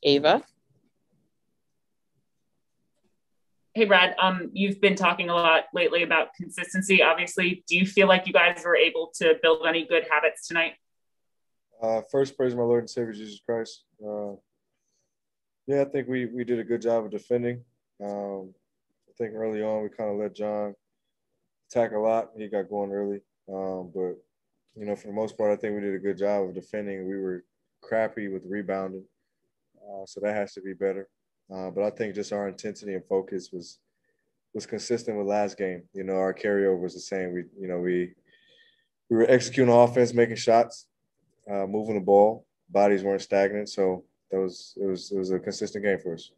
Ava? Hey, Brad, you've been talking a lot lately about consistency, obviously. Do you feel like you guys were able to build any good habits tonight? First, praise my Lord and Savior Jesus Christ. Yeah, I think we did a good job of defending. I think early on we kind of let Jon attack a lot. He got going early, but for the most part, I think we did a good job of defending. We were crappy with rebounding, so that has to be better. But I think just our intensity and focus was consistent with last game. Our carryover was the same. We were executing offense, making shots, moving the ball. Bodies weren't stagnant, so it was a consistent game for us.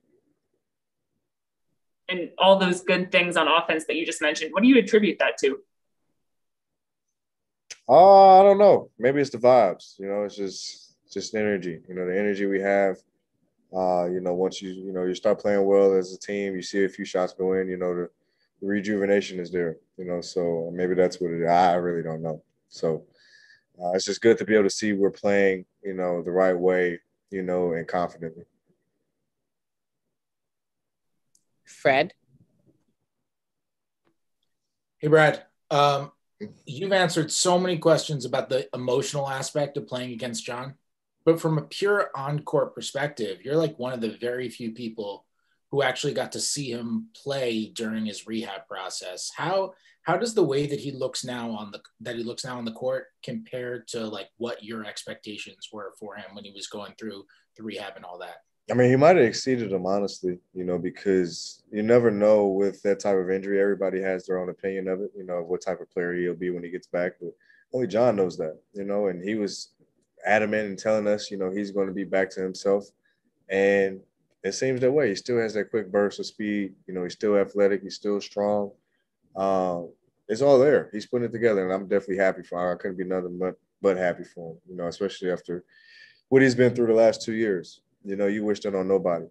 And all those good things on offense that you just mentioned, what do you attribute that to? I don't know. Maybe it's the vibes. It's just energy. The energy we have. Once you start playing well as a team, you see a few shots go in. The rejuvenation is there. So maybe that's what it is. I really don't know. So it's just good to be able to see we're playing, the right way, and confidently. Fred? Hey, Brad. You've answered so many questions about the emotional aspect of playing against Jon, but from a pure on-court perspective, you're like one of the very few people who actually got to see him play during his rehab process. How does the way that he looks now on the court compare to like what your expectations were for him when he was going through the rehab and all that? I mean, he might have exceeded them, honestly, because you never know with that type of injury. Everybody has their own opinion of it, what type of player he'll be when he gets back. But only Jon knows that, and he was adamant in telling us, he's going to be back to himself. And it seems that way. He still has that quick burst of speed. He's still athletic. He's still strong. It's all there. He's putting it together, and I'm definitely happy for him. I couldn't be nothing but happy for him, especially after what he's been through the last 2 years. You wish that on nobody.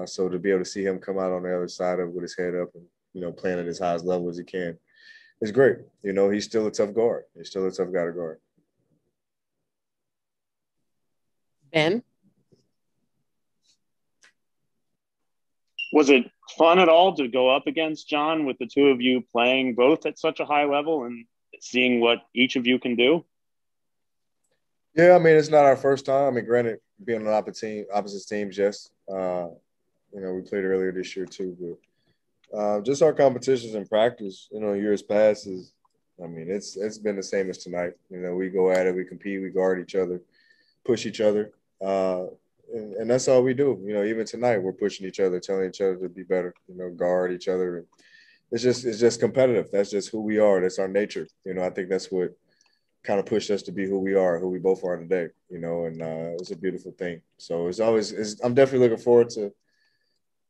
So to be able to see him come out on the other side of with his head up and, playing at his highest level as he can is great. He's still a tough guard. He's still a tough guy to guard. Ben? Was it fun at all to go up against Jon with the two of you playing both at such a high level and seeing what each of you can do? Yeah, I mean, it's not our first time. I mean, granted, being on opposite teams, yes. We played earlier this year too, but just our competitions in practice, years past it's been the same as tonight. We go at it, we compete, we guard each other, push each other, and that's all we do. Even tonight, we're pushing each other, telling each other to be better. Guard each other. It's just competitive. That's just who we are. That's our nature. I think that's what kind of pushed us to be who we are, who we both are today, and it's a beautiful thing. So I'm definitely looking forward to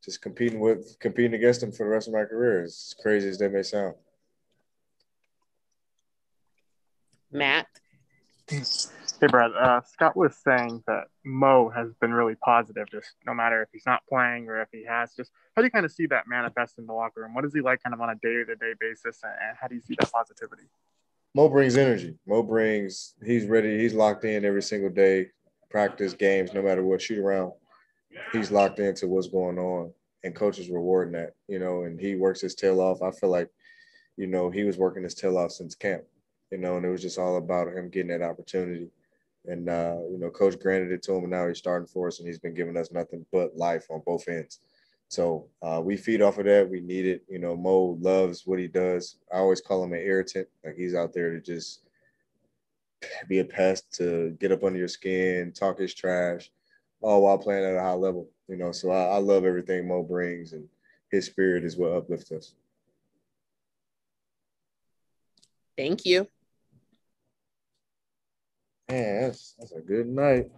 just competing against them for the rest of my career, as crazy as that may sound. Matt? Hey, Brad. Scott was saying that Mo has been really positive, just no matter if he's not playing or if he has. Just how do you kind of see that manifest in the locker room? What is he like kind of on a day-to-day basis, and how do you see that positivity? Mo brings energy. He's ready. He's locked in every single day, practice, games, no matter what, shoot around. He's locked into what's going on, and coach is rewarding that, and he works his tail off. I feel like, he was working his tail off since camp, and it was just all about him getting that opportunity. And, coach granted it to him, and now he's starting for us, and he's been giving us nothing but life on both ends. So we feed off of that. We need it. Mo loves what he does. I always call him an irritant. Like, he's out there to just be a pest, to get up under your skin, talk his trash, all while playing at a high level. So I love everything Mo brings, and his spirit is what uplifts us. Thank you. Man, that's a good night.